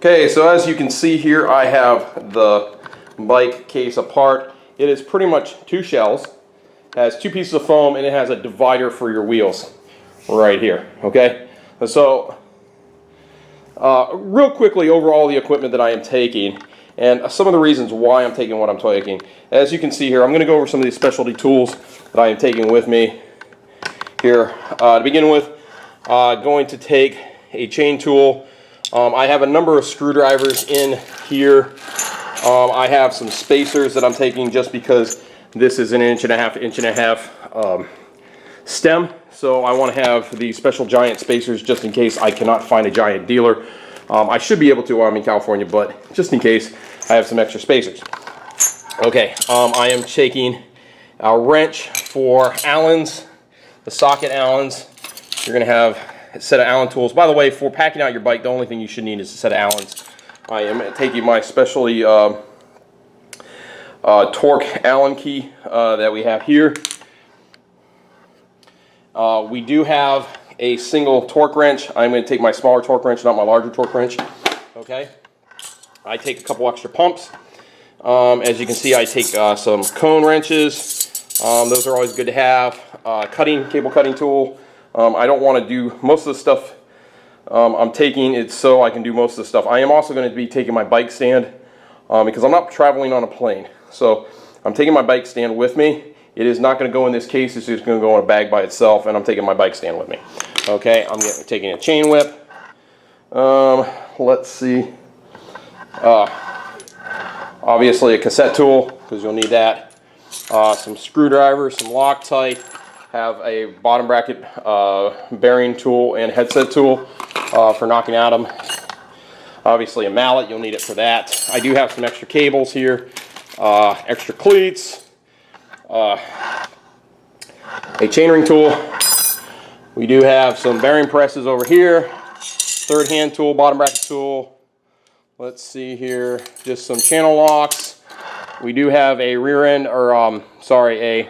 Okay, so as you can see here, I have the bike case apart. It is pretty much two shells, has two pieces of foam, and it has a divider for your wheels right here. Okay, so real quickly over all the equipment that I am taking and some of the reasons why I'm taking what I'm taking. As you can see here, I'm going to go over some of these specialty tools that I am taking with me here. To begin with, going to take a chain tool. I have a number of screwdrivers in here. I have some spacers that I'm taking just because this is an inch and a half stem. So I want to have the special giant spacers just in case I cannot find a giant dealer. I should be able to while I'm in California, but just in case, I have some extra spacers. Okay, I am taking a wrench for Allens, the socket Allens. You're going to have a set of Allen tools. By the way, for packing out your bike, the only thing you should need is a set of Allens. I am taking my specially torque Allen key that we have here. We do have a single torque wrench. I'm going to take my smaller torque wrench, not my larger torque wrench. Okay. I take a couple extra pumps. As you can see, I take some cone wrenches. Those are always good to have. Cable cutting tool. I don't want to do most of the stuff I'm taking it so I can do most of the stuff. I am also going to be taking my bike stand because I'm not traveling on a plane. So I'm taking my bike stand with me. It is not going to go in this case. It's just going to go in a bag by itself, and I'm taking my bike stand with me. Okay, I'm taking a chain whip. Let's see. Obviously a cassette tool, because you'll need that. Some screwdrivers, some Loctite. Have a bottom bracket bearing tool and headset tool for knocking out them. Obviously a mallet, you'll need it for that. I do have some extra cables here, extra cleats, a chainring tool. We do have some bearing presses over here, third hand tool, bottom bracket tool. Let's see here, just some channel locks. We do have a rear end, or a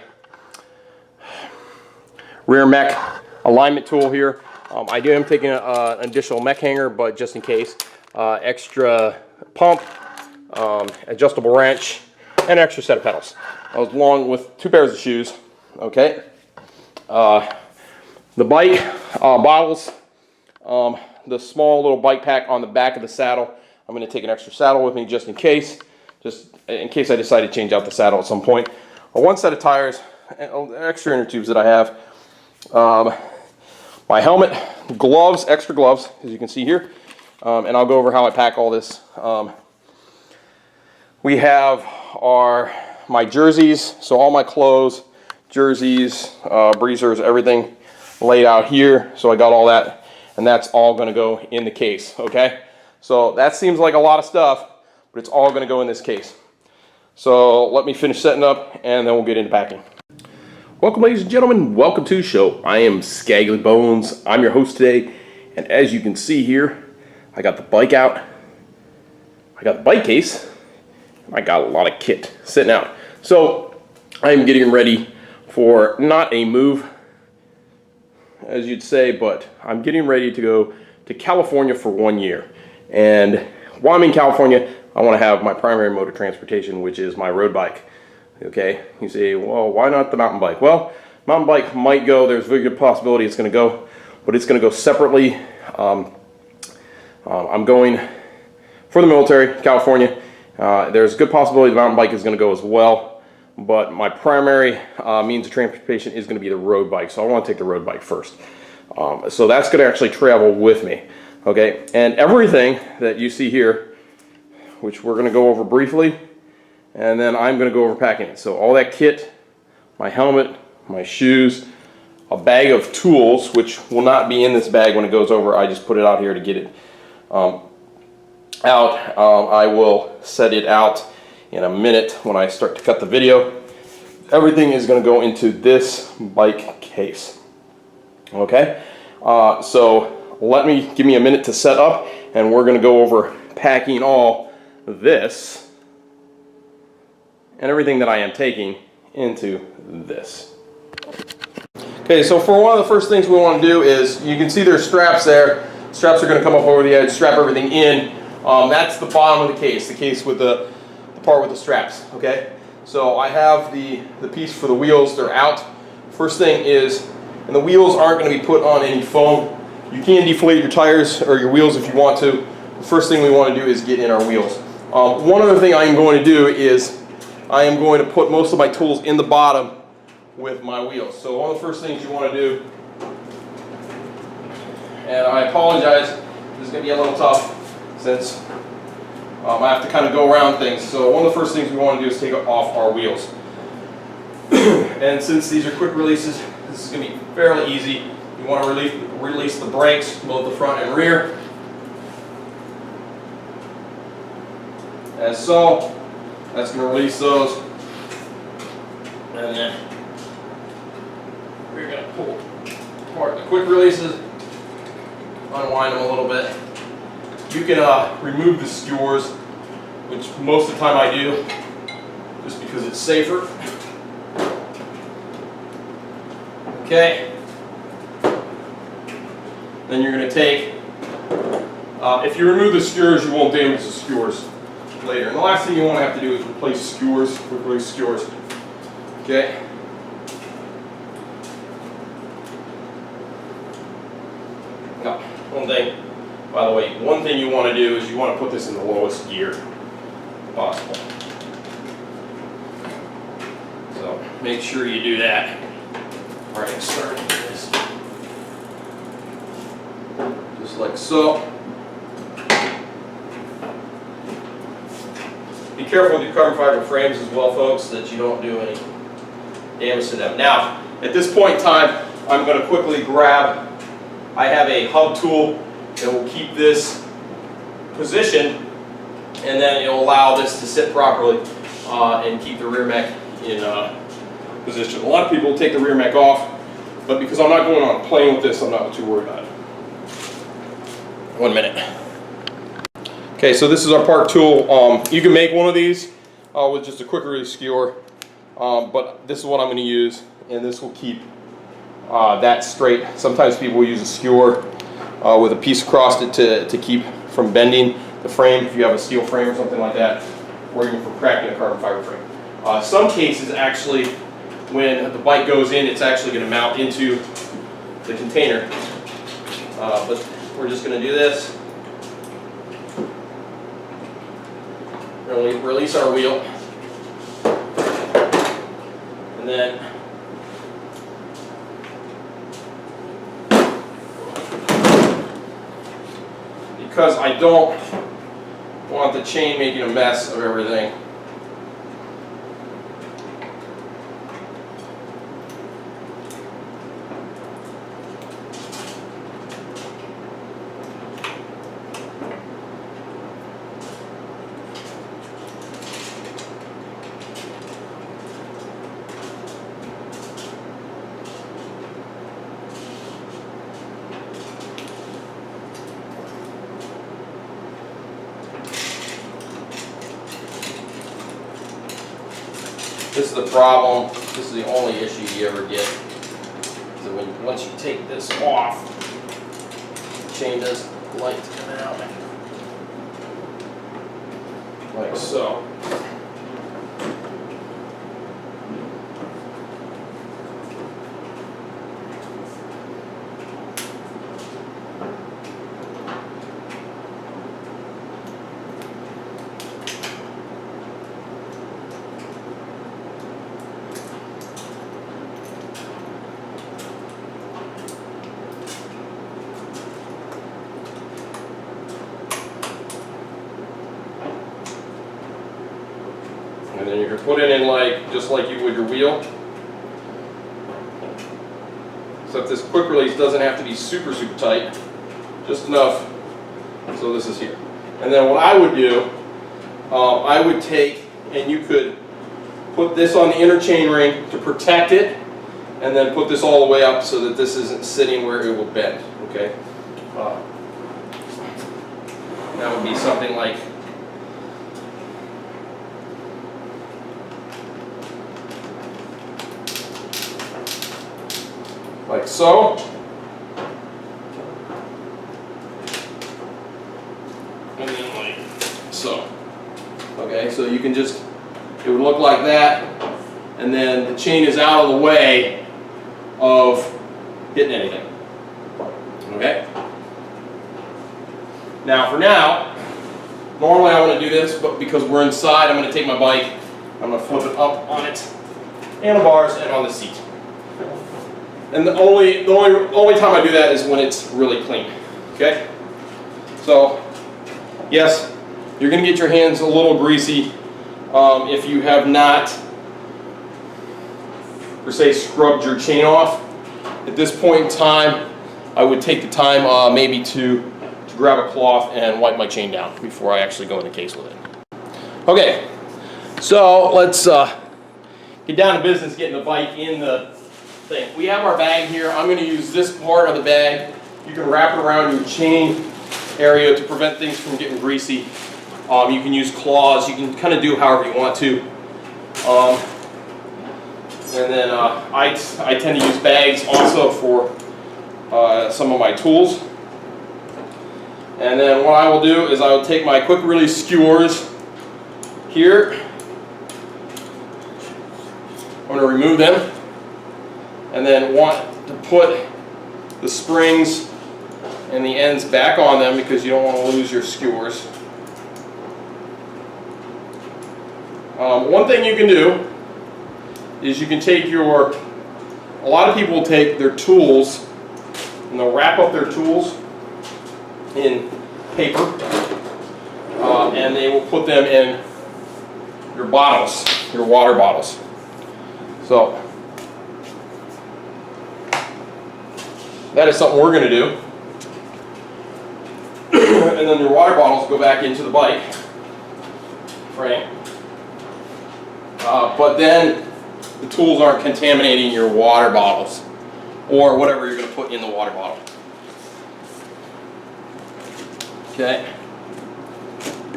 rear mech alignment tool here. I am taking an additional mech hanger, but just in case. Extra pump, adjustable wrench, and an extra set of pedals. Along with 2 pairs of shoes. Okay. The bike bottles, the small little bike pack on the back of the saddle. I'm going to take an extra saddle with me just in case I decide to change out the saddle at some point. One set of tires, extra inner tubes that I have. My helmet, gloves, extra gloves, as you can see here. And I'll go over how I pack all this. We have my jerseys, so all my clothes, jerseys, breezers, everything laid out here. So I got all that, and that's all going to go in the case, okay? So that seems like a lot of stuff, but it's all going to go in this case. So let me finish setting up, and then we'll get into packing. Welcome, ladies and gentlemen. Welcome to the show. I am Skaggly Bones. I'm your host today, and as you can see here, I got the bike out. I got the bike case. I got a lot of kit sitting out. So I'm getting ready for not a move, as you'd say, but I'm getting ready to go to California for 1 year. And while I'm in California, I want to have my primary mode of transportation, which is my road bike. Okay, you say, well, why not the mountain bike? Well, mountain bike might go, there's a very good possibility it's going to go, but it's going to go separately. I'm going for the military, California. There's a good possibility the mountain bike is going to go as well, but my primary means of transportation is going to be the road bike, so I want to take the road bike first. So that's going to actually travel with me. Okay, and everything that you see here, which we're going to go over briefly, and then I'm going to go over packing it. So all that kit, my helmet, my shoes, a bag of tools, which will not be in this bag when it goes over. I just put it out here to get it out. I will set it out in a minute when I start to cut the video. Everything is going to go into this bike case. Okay, so give me a minute to set up, and we're going to go over packing all this and everything that I am taking into this. Okay, so for one of the first things we want to do is, you can see there's straps there. Straps are going to come up over the edge, strap everything in. That's the bottom of the case with the part with the straps, okay? So I have the piece for the wheels, they're out. First thing is, and the wheels aren't going to be put on any foam. You can deflate your tires or your wheels if you want to. The first thing we want to do is get in our wheels. One other thing I am going to do is I am going to put most of my tools in the bottom with my wheels. So one of the first things you want to do, and I apologize, this is going to be a little tough since I have to kind of go around things. So one of the first things we want to do is take off our wheels. And since these are quick releases, this is going to be fairly easy. You want to release the brakes, both the front and rear. As so, that's going to release those. And then we're going to pull apart the quick releases, unwind them a little bit. You can remove the skewers, which most of the time I do, just because it's safer. Okay. Then you're going to take, if you remove the skewers, you won't damage the skewers later. And the last thing you want to have to do is replace skewers, quick release skewers. Okay. Now, one thing you want to do is you want to put this in the lowest gear possible. So make sure you do that. All right, start this. Just like so. Be careful with your carbon fiber frames as well, folks, that you don't do any damage to them. Now, at this point in time, I'm going to quickly grab, I have a hub tool that will keep this positioned, and then it will allow this to sit properly and keep the rear mech in position. A lot of people take the rear mech off, but because I'm not going on a plane with this, I'm not too worried about it. 1 minute. Okay, so this is our part tool. You can make one of these with just a quick release skewer, but this is what I'm going to use, and this will keep that straight. Sometimes people will use a skewer with a piece across it to keep from bending the frame, if you have a steel frame or something like that, or even for cracking a carbon fiber frame. Some cases, actually, when the bike goes in, it's actually going to mount into the container. But we're just going to do this. Release our wheel, and then because I don't want the chain making a mess of everything, this is the problem. This is the only issue you ever get. So once you take this off, the chain doesn't like to come out. Like so. And then you can put it in just like you would your wheel. Except this quick release doesn't have to be super, super tight. Just enough so this is here. And then what I would do, I would take, and you could put this on the inner chain ring to protect it, and then put this all the way up so that this isn't sitting where it will bend, okay? That would be something like so. And then like so. Okay, so you can just, it would look like that, and then the chain is out of the way of hitting anything. Okay? Now, for now, normally I want to do this, but because we're inside, I'm going to take my bike, I'm going to flip it up on its handlebars and on the seat. And the only time I do that is when it's really clean. Okay? So, yes, you're going to get your hands a little greasy if you have not, per se, scrubbed your chain off. At this point in time, I would take the time maybe to grab a cloth and wipe my chain down before I actually go in the case with it. Okay, so let's get down to business getting the bike in the thing. We have our bag here. I'm going to use this part of the bag. You can wrap it around your chain area to prevent things from getting greasy. You can use claws. You can kind of do however you want to. And then I tend to use bags also for some of my tools. And then what I will do is I will take my quick release skewers here. I'm going to remove them, and then want to put the springs and the ends back on them because you don't want to lose your skewers. One thing you can do is you can take a lot of people will take their tools and they'll wrap up their tools in paper, and they will put them in your bottles, your water bottles. So that is something we're going to do. And then your water bottles go back into the bike frame. But then the tools aren't contaminating your water bottles or whatever you're going to put in the water bottle. Okay.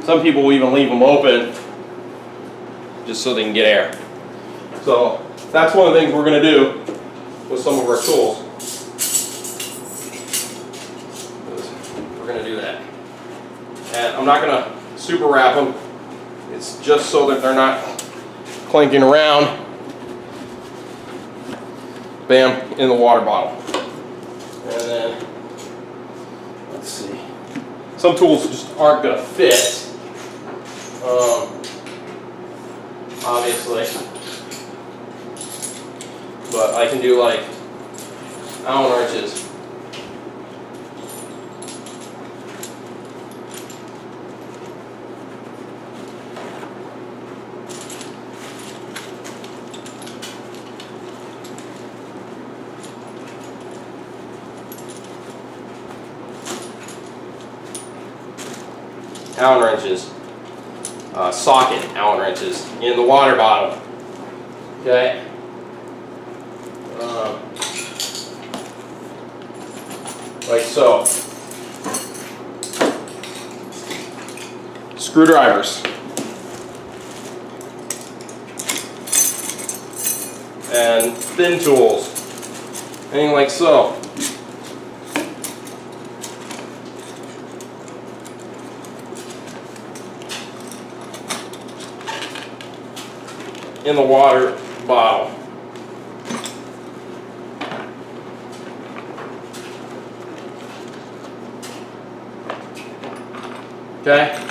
Some people will even leave them open just so they can get air. So that's one of the things we're going to do with some of our tools. We're going to do that. And I'm not going to super wrap them. It's just so that they're not clanking around. Bam, in the water bottle. And then, let's see. Some tools just aren't going to fit, obviously, but I can do like Allen wrenches. Allen wrenches, socket Allen wrenches in the water bottle. Okay. Like so. Screwdrivers. And thin tools. Anything like so. In the water bottle. Okay?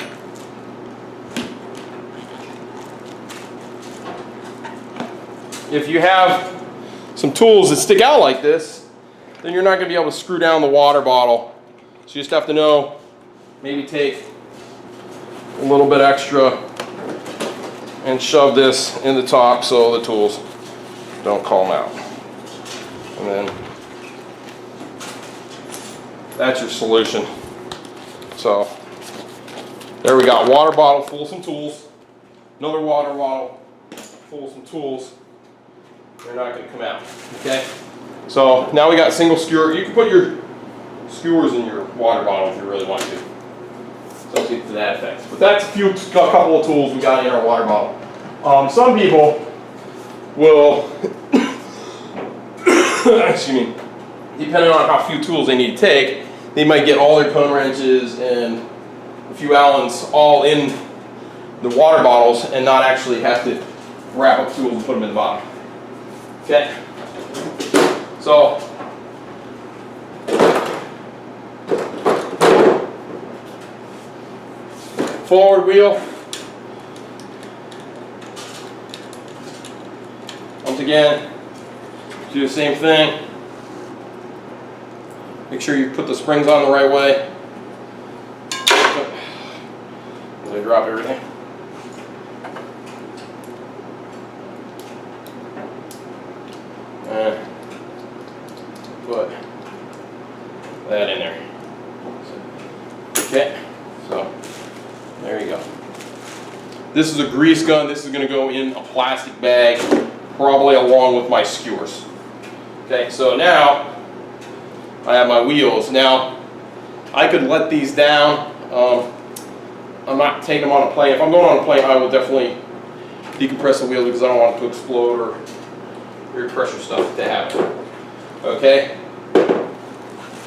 If you have some tools that stick out like this, then you're not going to be able to screw down the water bottle. So you just have to know, maybe take a little bit extra and shove this in the top so the tools don't come out. And then that's your solution. So there we got water bottle full of some tools, another water bottle full of some tools. They're not going to come out. Okay? So now we got single skewer. You can put your skewers in your water bottle if you really want to. Something to that effect. But that's a couple of tools we got in our water bottle. Some people will, excuse me, depending on how few tools they need to take, they might get all their cone wrenches and few Allens all in the water bottles and not actually have to wrap up tools and put them in the bottom. Okay, so forward wheel. Once again, do the same thing. Make sure you put the springs on the right way. As I drop everything. And put that in there. Okay, so there you go. This is a grease gun. This is going to go in a plastic bag, probably along with my skewers. Okay, so now I have my wheels. Now I could let these down. I'm not taking them on a plane. If I'm going on a plane, I will definitely decompress the wheels because I don't want it to explode or air pressure stuff to happen. Okay,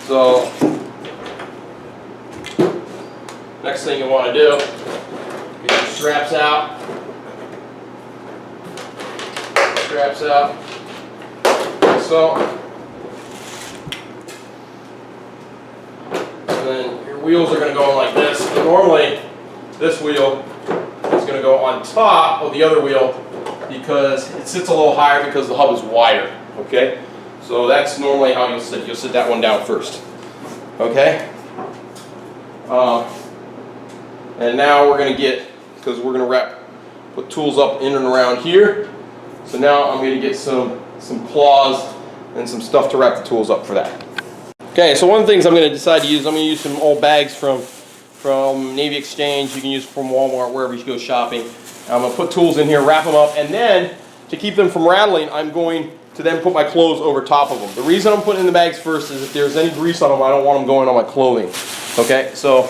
so next thing you want to do, get your straps out. Straps out. So, and then your wheels are going to go like this. But normally, this wheel is going to go on top of the other wheel because it sits a little higher because the hub is wider. Okay, so that's normally how you'll sit. You'll sit that one down first. Okay. And now we're going to get, because we're going to put tools up in and around here. So now I'm going to get some claws and some stuff to wrap the tools up for that. Okay, so one of the things I'm going to decide to use, I'm going to use some old bags from Navy Exchange. You can use from Walmart, wherever you go shopping. I'm going to put tools in here, wrap them up, and then to keep them from rattling, I'm going to then put my clothes over top of them. The reason I'm putting in the bags first is if there's any grease on them, I don't want them going on my clothing. Okay, so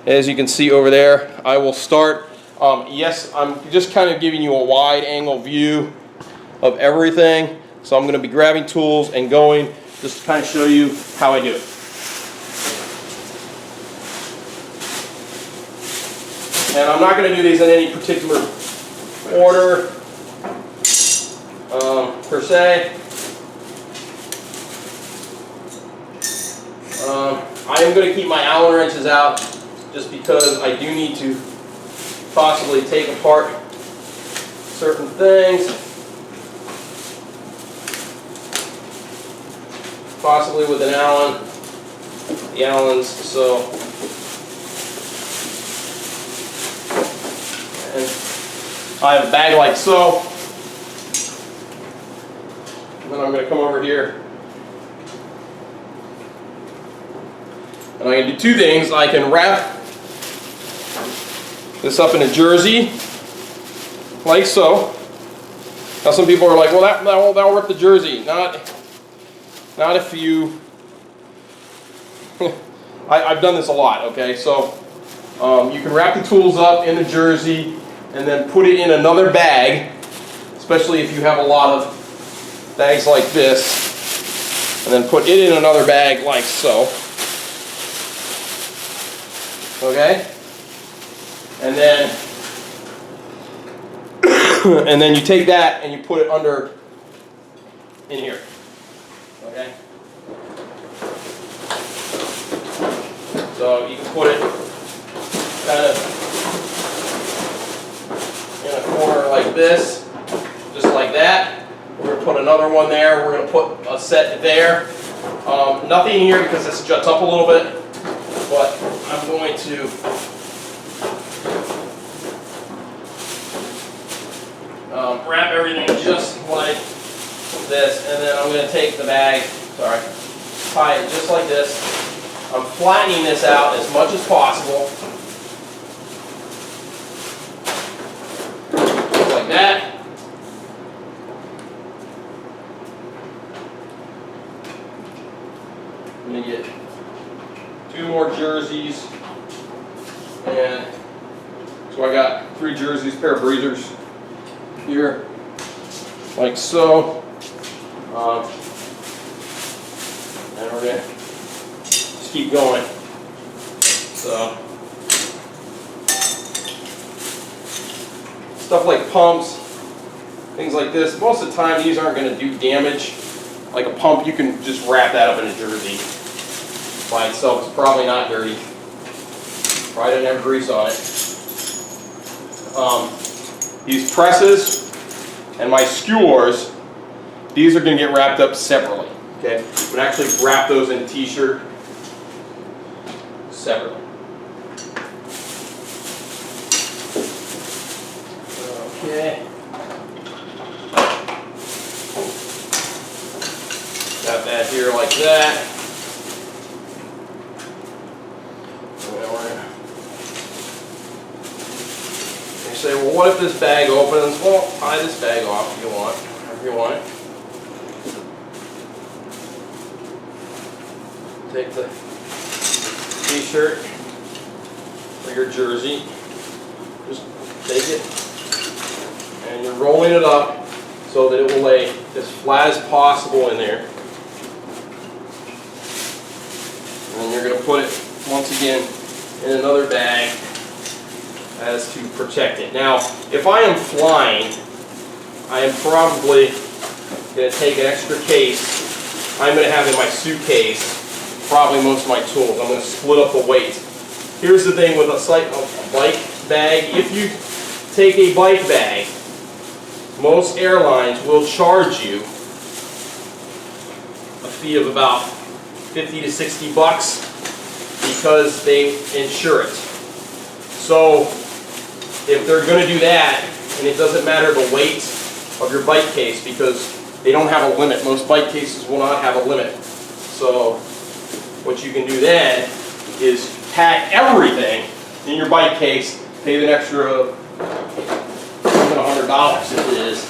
as you can see over there, I will start. Yes, I'm just kind of giving you a wide angle view of everything. So I'm going to be grabbing tools and going just to kind of show you how I do it. And I'm not going to do these in any particular order per se. I am going to keep my Allen wrenches out just because I do need to possibly take apart certain things, possibly with an Allen, the Allens. So, and I have a bag like so, and then I'm going to come over here. And I can do two things. I can wrap this up in a jersey, like so. Now some people are like, well, that'll rip the jersey. Not if you. I've done this a lot. Okay, so you can wrap the tools up in the jersey and then put it in another bag, especially if you have a lot of bags like this, and then put it in another bag like so. Okay, and then and then you take that and you put it under in here. Okay, so you can put it kind of in a corner like this, just like that. We're going to put another one there. We're going to put a set there. Nothing here because this juts up a little bit. But I'm going to wrap everything just like this, and then I'm going to take the bag, tie it just like this. I'm flattening this out as much as possible. Just like that. I'm going to get 2 more jerseys, and so I got 3 jerseys, pair of breezers here, like so. And we're gonna just keep going. So stuff like pumps, things like this. Most of the time, these aren't going to do damage. Like a pump, you can just wrap that up in a jersey by itself. It's probably not dirty. Probably doesn't have grease on it. These presses and my skewers, these are going to get wrapped up separately. Okay, I'm going to actually wrap those in a t-shirt separately. Okay. Got that here like that. You say, well, what if this bag opens? Well, tie this bag off if you want, however you want it. Take the t-shirt or your jersey, just take it, and you're rolling it up so that it will lay as flat as possible in there. And then you're going to put it, once again, in another bag as to protect it. Now, if I am flying, I am probably going to take an extra case. I'm going to have in my suitcase probably most of my tools. I'm going to split up the weight. Here's the thing with a bike bag. If you take a bike bag, most airlines will charge you a fee of about 50 to 60 bucks because they insure it. So if they're going to do that, and it doesn't matter the weight of your bike case because they don't have a limit. Most bike cases will not have a limit. So what you can do then is pack everything in your bike case, pay an extra even $100 if it is,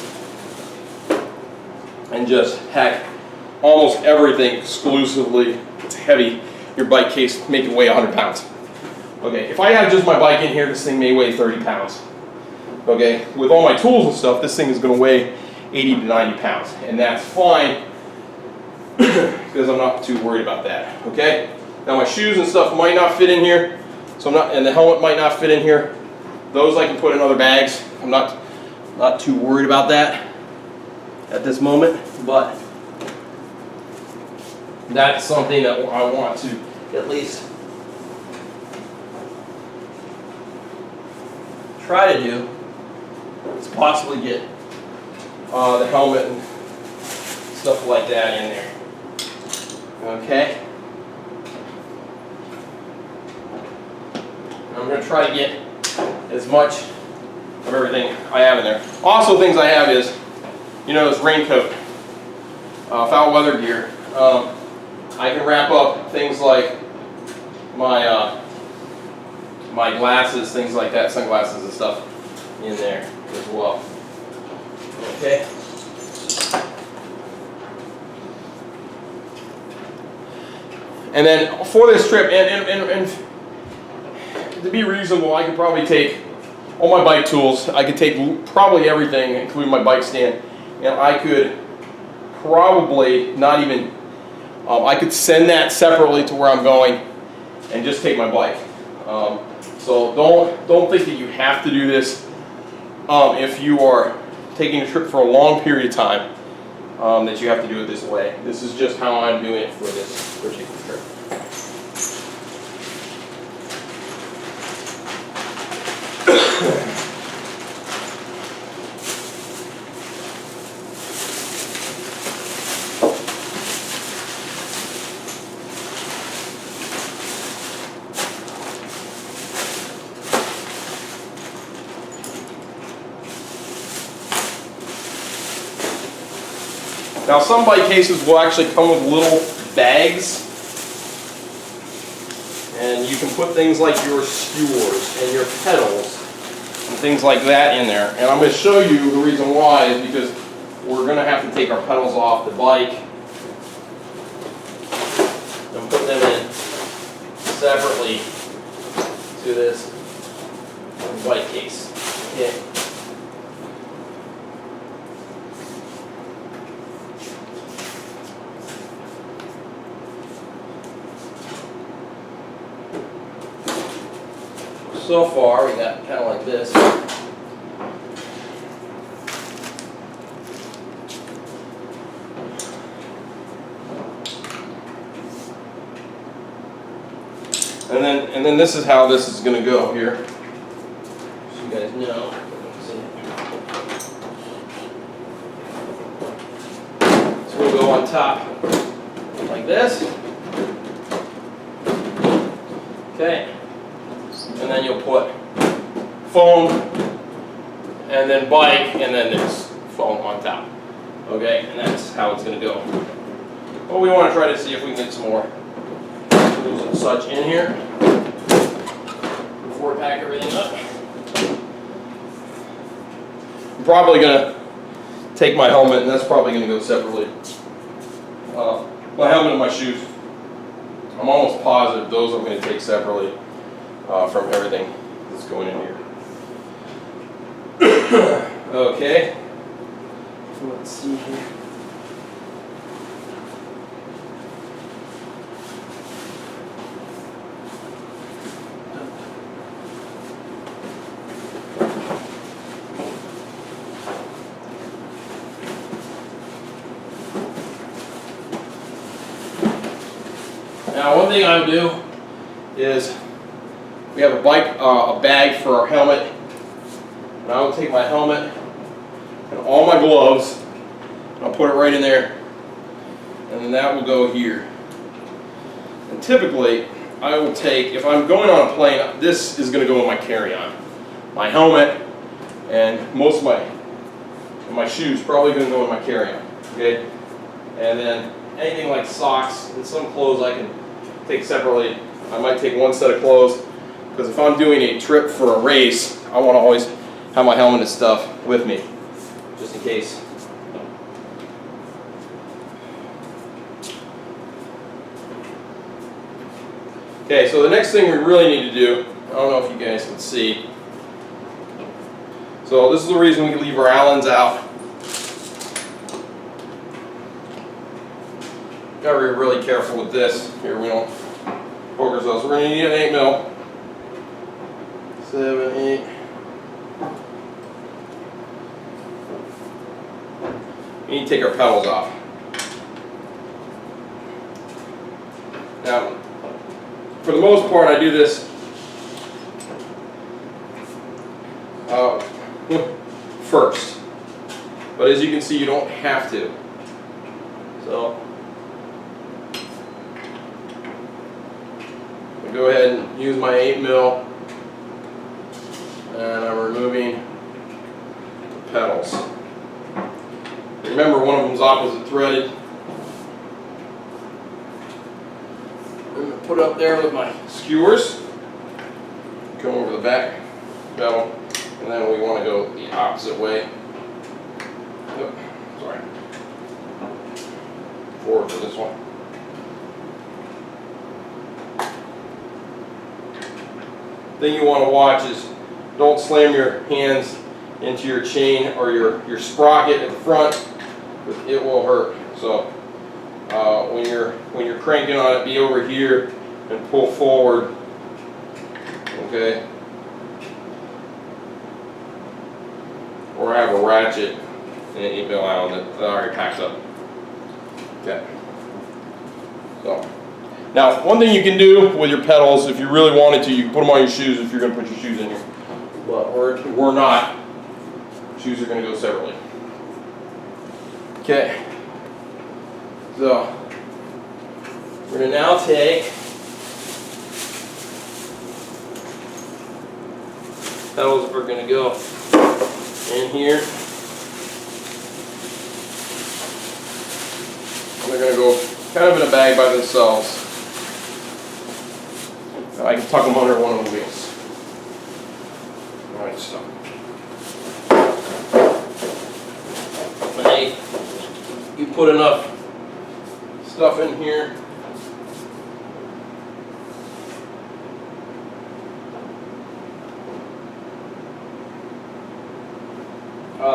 and just pack almost everything exclusively. It's heavy. Your bike case, make it weigh 100 pounds. Okay, if I have just my bike in here, this thing may weigh 30 pounds. Okay, with all my tools and stuff, this thing is going to weigh 80 to 90 pounds, and that's fine because I'm not too worried about that. Okay, now my shoes and stuff might not fit in here, so and the helmet might not fit in here. Those I can put in other bags. I'm not too worried about that at this moment, but that's something that I want to at least try to do, is possibly get the helmet and stuff like that in there. Okay. I'm going to try to get as much of everything I have in there. Also, things I have is, this raincoat, foul weather gear. I can wrap up things like my my glasses, things like that, sunglasses and stuff in there as well. Okay. And then for this trip, and to be reasonable, I could probably take all my bike tools. I could take probably everything, including my bike stand, and I could probably not even, I could send that separately to where I'm going and just take my bike. So don't think that you have to do this if you are taking a trip for a long period of time, that you have to do it this way. This is just how I'm doing it for this particular trip. Now, some bike cases will actually come with little bags, and you can put things like your skewers and your pedals and things like that in there. And I'm going to show you the reason why is because we're going to have to take our pedals off the bike and put them in separately to this bike case. Okay. so far we got kind of like this. And then this is how this is going to go here. So you guys know. So we'll go on top like this. Okay. And then you'll put foam, and then bike, and then this foam on top. Okay, and that's how it's going to go. Well, we want to try to see if we can get some more tools and such in here before we pack everything up. I'm probably going to take my helmet, and that's probably going to go separately. My helmet and my shoes, I'm almost positive those I'm going to take separately from everything that's going in here. Okay. Let's see here. Now, one thing I would do is we have a bag for our helmet, and I will take my helmet and all my gloves, and I'll put it right in there, and then that will go here. And typically, I will take, if I'm going on a plane, this is going to go in my carry-on. My helmet and most of my shoes probably going to go in my carry-on. Okay, and then anything like socks and some clothes I can take separately. I might take one set of clothes, because if I'm doing a trip for a race, I want to always have my helmet and stuff with me, just in case. Okay, so the next thing we really need to do, I don't know if you guys can see, so this is the reason we leave our Allens out. Gotta be really careful with this. Here, we don't poke ourselves. We're gonna need an 8 mil. 7, 8. We need to take our pedals off. Now, for the most part, I do this first. But as you can see, you don't have to. So, go ahead and use my 8 mil, and I'm removing the pedals. Remember, one of them is opposite threaded. I'm going to put it up there with my skewers, come over the back pedal, and then we want to go the opposite way. Oh, sorry. Forward for this one. Thing you want to watch is don't slam your hands into your chain or your sprocket at the front. It will hurt. So when you're cranking on it, be over here and pull forward. Okay. Or have a ratchet and an 8 mil Allen that already packs up. Okay. So. Now, one thing you can do with your pedals, if you really wanted to, you can put them on your shoes if you're going to put your shoes in here. But we're not. Shoes are going to go separately. Okay. So, we're going to now take pedals. We're going to go in here. And they're going to go kind of in a bag by themselves. I can tuck them under one of the wheels. Alright, so when you put enough stuff in here,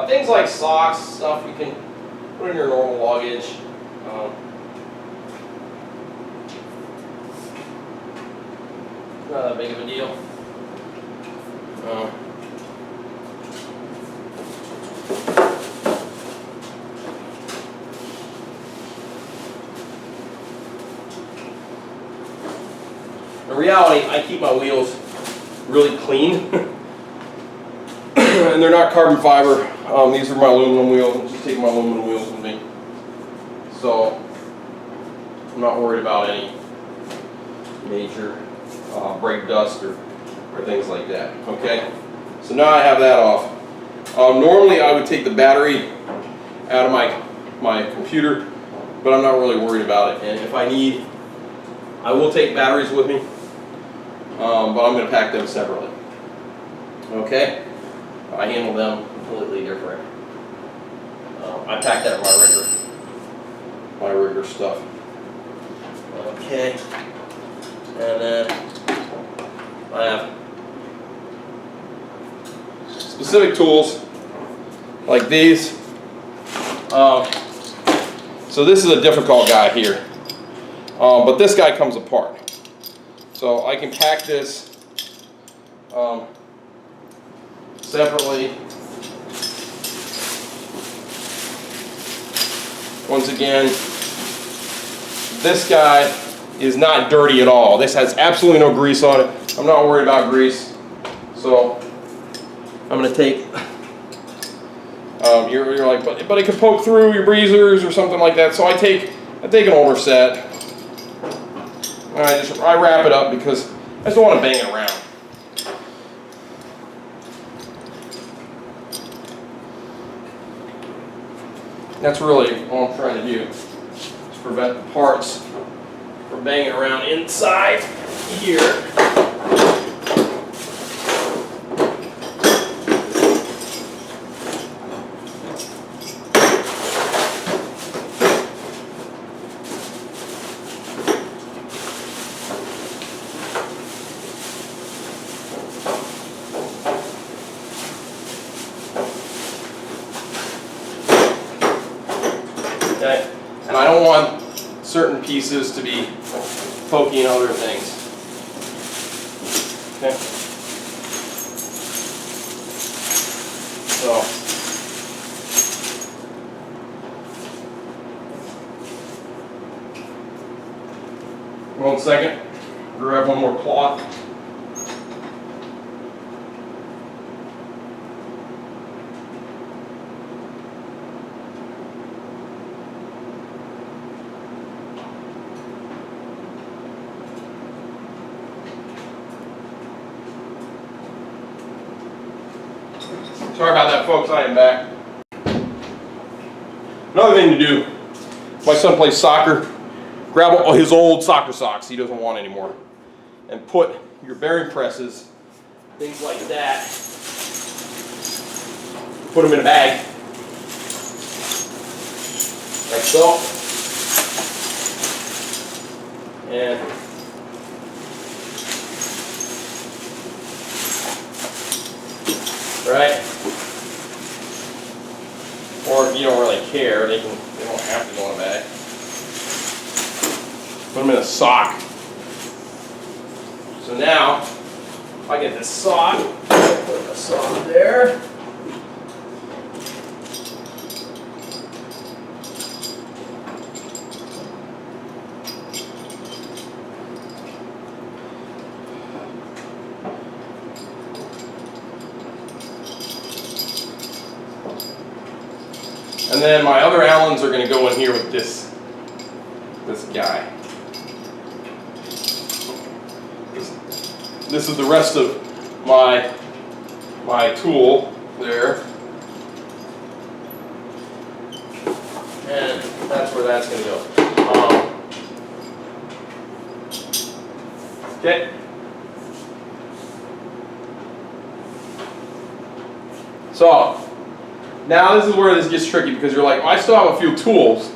things like socks, stuff you can put in your normal luggage. Not that big of a deal. In reality, I keep my wheels really clean. And they're not carbon fiber. These are my aluminum wheels. I'm just taking my aluminum wheels with me. So I'm not worried about any major brake dust or things like that. Okay, so now I have that off. Normally I would take the battery out of my computer, but I'm not really worried about it. And if I need, I will take batteries with me, but I'm going to pack them separately. Okay, I handle them completely different. I pack that in my rigger stuff. Okay, and then I have specific tools like these. So this is a difficult guy here, but this guy comes apart. So I can pack this separately. Once again, this guy is not dirty at all. This has absolutely no grease on it. I'm not worried about grease. So I'm going to take, you're like, but it could poke through your breezers or something like that. So I take an older set. And I wrap it up because I just don't want to bang it around. That's really all I'm trying to do, is prevent the parts from banging around inside here. Okay, and I don't want certain pieces to be poking other things. Okay. So one second, grab one more cloth. Sorry about that, folks, I am back. Another thing to do, my son plays soccer, grab his old soccer socks he doesn't want anymore, and put your bearing presses, things like that, put them in a bag, like so, and right? Or if you don't really care, they don't have to go in a bag. Put them in a sock. So now, if I get this sock, put the sock there. And then my other Allens are going to go in here with this guy. This is the rest of my tool there. And that's where that's going to go. Okay. So now this is where this gets tricky, because you're like, well, I still have a few tools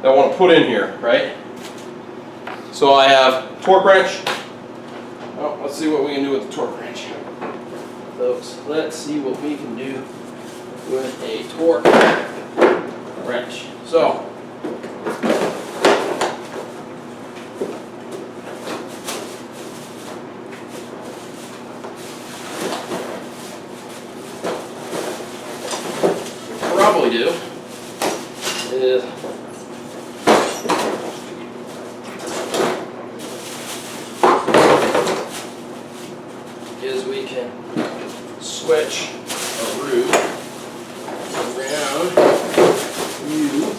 that I want to put in here, right? So I have torque wrench. Oh, let's see what we can do with the torque wrench. Folks, let's see what we can do with a torque wrench. So do is we can switch a root around you.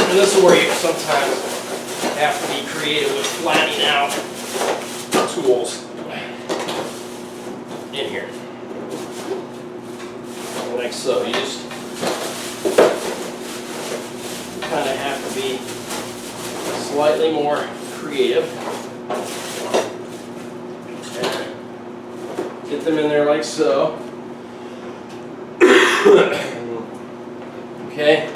And this is where you sometimes have to be creative with flattening out tools in here. Like so. You just kind of have to be slightly more creative. And get them in there like so. Okay.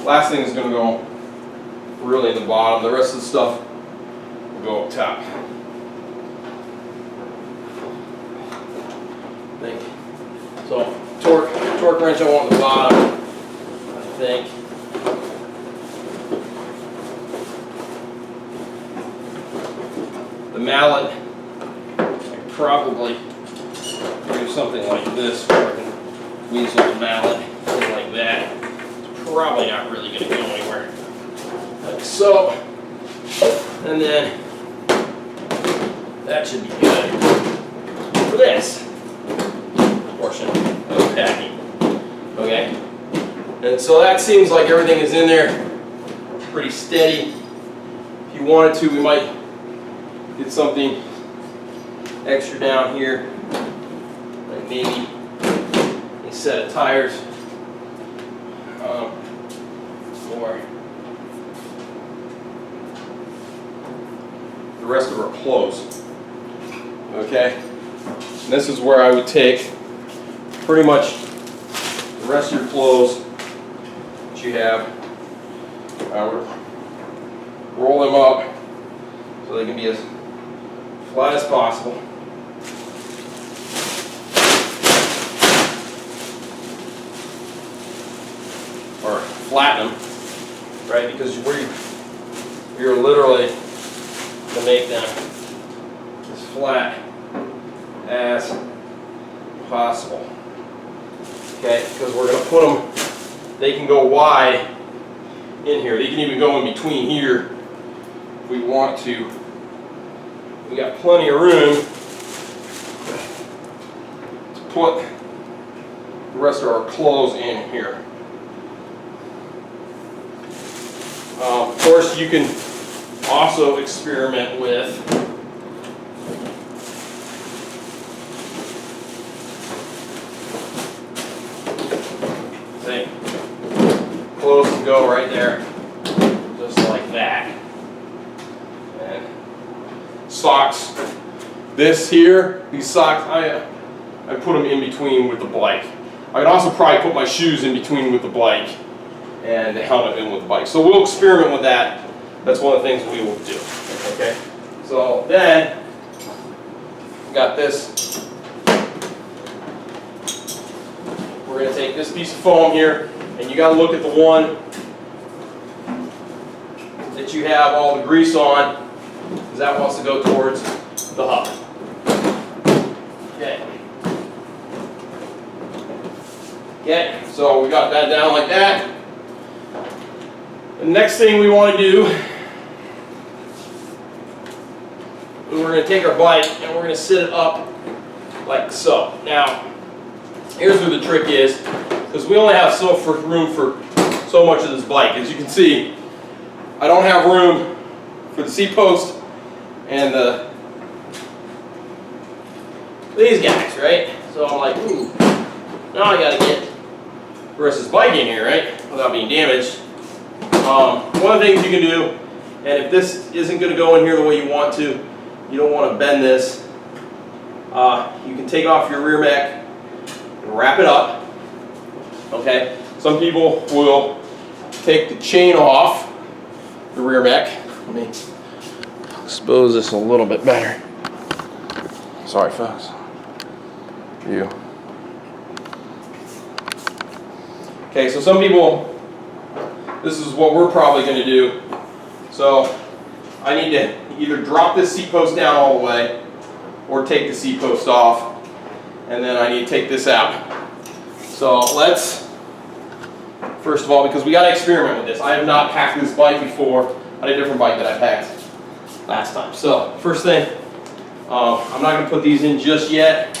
Last thing is going to go really in the bottom. The rest of the stuff will go up top. I think. So torque wrench I want in the bottom, I think. The mallet, I probably do something like this where I can weasel the mallet like that. Probably not really going to go anywhere. Like so. And then that should be good for this portion of the packing. Okay? And so that seems like everything is in there pretty steady. If you wanted to, we might get something extra down here. Like maybe a set of tires. For the rest of our clothes. Okay? And this is where I would take pretty much the rest of your clothes that you have. I would roll them up so they can be as flat as possible. Or flatten them, right? Because you're literally to make them as flat as possible. Okay, because we're going to put them, they can go wide in here. They can even go in between here if we want to. We got plenty of room to put the rest of our clothes in here. Of course, you can also experiment with say clothes can go right there, just like that. And socks. This here, these socks, I put them in between with the bike. I can also probably put my shoes in between with the bike and the helmet in with the bike. So we'll experiment with that. That's one of the things we will do. Okay. So then we got this. We're going to take this piece of foam here, and you got to look at the one that you have all the grease on, because that wants to go towards the hub. Okay. Okay. So we got that down like that. The next thing we want to do is we're going to take our bike and we're going to sit it up like so. Now, here's where the trick is, because we only have room for so much of this bike. As you can see, I don't have room for the seat post and these guys, right? So I'm like, ooh, now I got to get the rest of this bike in here, right, without being damaged. One of the things you can do, and if this isn't going to go in here the way you want to, you don't want to bend this, you can take off your rear mech and wrap it up. Okay, some people will take the chain off the rear mech. Let me expose this a little bit better. Sorry, folks. You. Okay, so some people, this is what we're probably going to do. So I need to either drop this seat post down all the way or take the seat post off, and then I need to take this out. So let's, first of all, because we got to experiment with this. I have not packed this bike before. I had a different bike that I packed last time. So first thing, I'm not going to put these in just yet.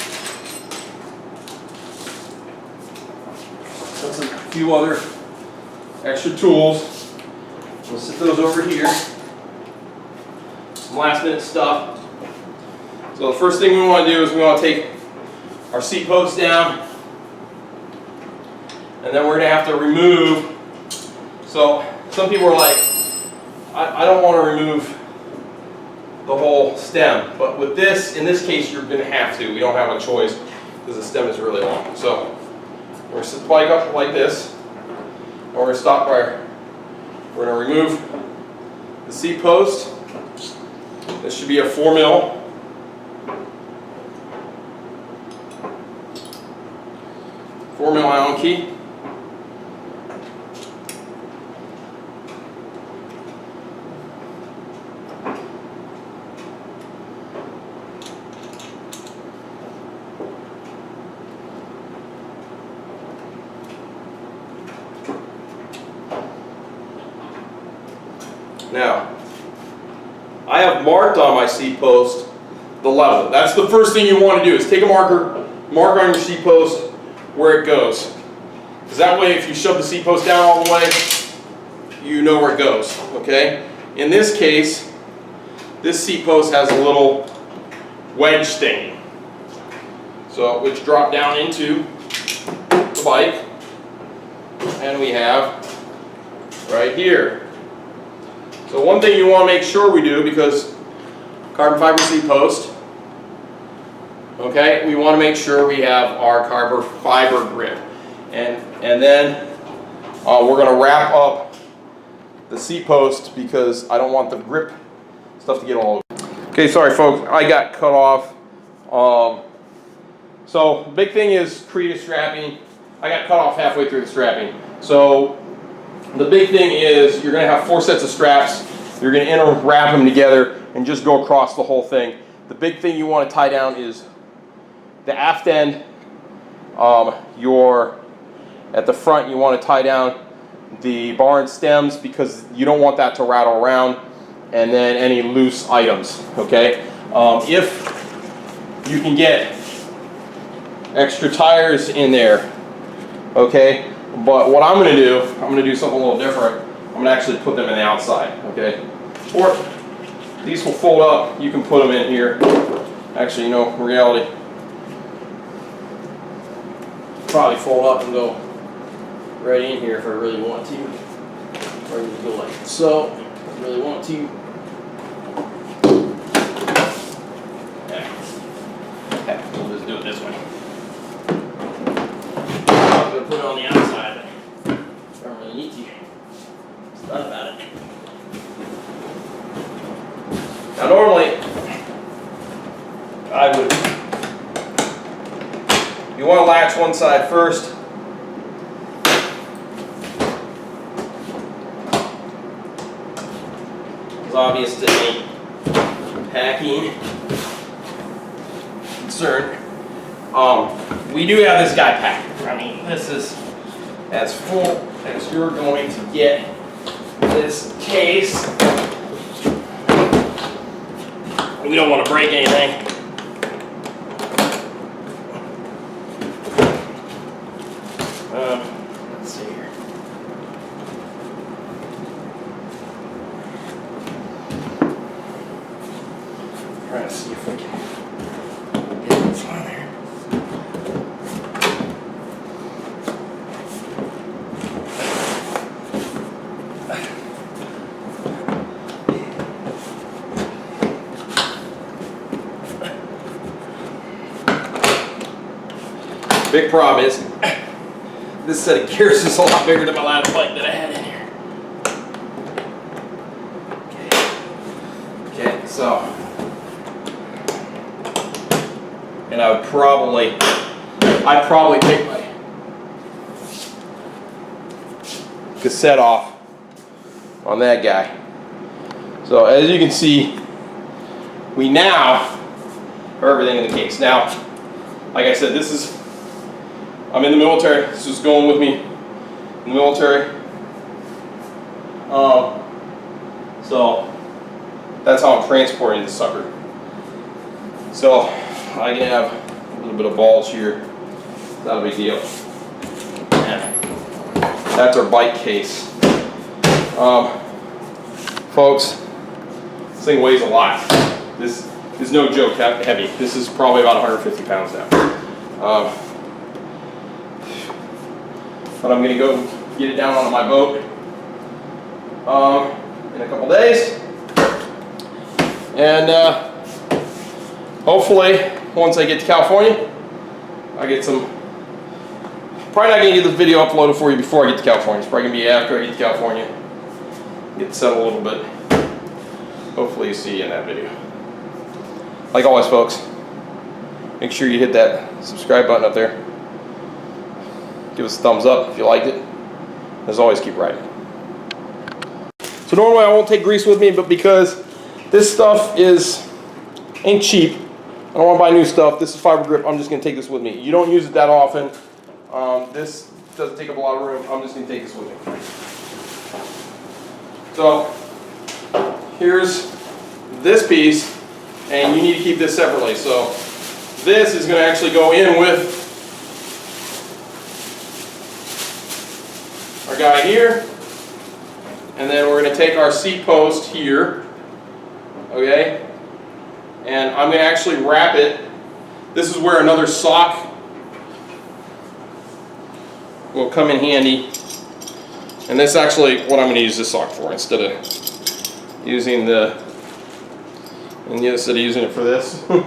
Got a few other extra tools. We'll sit those over here. Some last minute stuff. So the first thing we want to do is we want to take our seat post down, and then we're going to have to remove. So some people are like, I don't want to remove the whole stem, but with this, in this case, you're going to have to. We don't have a choice because the stem is really long. So we're going to sit the bike up like this, and we're going to stop right. We're going to remove the seat post. This should be a 4mm. Allen key. Now, I have marked on my seat post the level. That's the first thing you want to do is take a marker, mark on your seat post where it goes. Because that way, if you shove the seat post down all the way, you know where it goes, okay? In this case, this seat post has a little wedge thing. So, which drop down into the bike. And we have right here. So one thing you want to make sure we do, because carbon fiber seat post, okay, we want to make sure we have our carbon fiber grip. And then we're going to wrap up the seat post because I don't want the grip stuff to get all over. Okay, sorry folks, I got cut off. So big thing is creative strapping. I got cut off halfway through the strapping. So the big thing is you're going to have 4 sets of straps. You're going to interwrap them together and just go across the whole thing. The big thing you want to tie down is the aft end. At the front you want to tie down the bar and stems because you don't want that to rattle around, and then any loose items, okay? If you can get extra tires in there, okay? But what I'm going to do, I'm going to do something a little different. I'm going to actually put them in the outside, okay? Or these will fold up. You can put them in here. Actually, you know, in reality, probably fold up and go right in here if I really want to. Or you can go like so, if I really want to. Okay, we'll just do it this way. I'm going to put it on the outside, but I don't really need to. It's not about it. Now normally, you want to latch one side first. It's obvious to any packing concern. We do have this guy packed. I mean, this is as full as you're going to get this case. We don't want to break anything. Let's see here. Trying to see if we can get this on there. Big problem is this set of gears is a lot bigger than my last bike that I had in here. Okay, So, and I'd probably take my cassette off on that guy. So as you can see, we now have everything in the case. Now, like I said, I'm in the military. This is going with me in the military. So that's how I'm transporting this sucker. So I can have a little bit of balls here. Not a big deal. And that's our bike case. Folks, this thing weighs a lot. This is no joke heavy. This is probably about 150 pounds now. But I'm going to go get it down onto my boat in a couple days. And hopefully, once I get to California, I get some. Probably not going to get this video uploaded for you before I get to California. It's probably going to be after I get to California. Get settled a little bit. Hopefully you see in that video. Like always, folks, make sure you hit that subscribe button up there. Give us a thumbs up if you liked it. As always, keep riding. So normally I won't take grease with me, but because this stuff ain't cheap, I don't want to buy new stuff. This is fiber grip. I'm just going to take this with me. You don't use it that often. This doesn't take up a lot of room. I'm just going to take this with me. So here's this piece, and you need to keep this separately. So this is going to actually go in with our guy here, and then we're going to take our seat post here, okay, and I'm going to actually wrap it. This is where another sock will come in handy. And that's actually what I'm going to use this sock for instead of using using it for this. I'm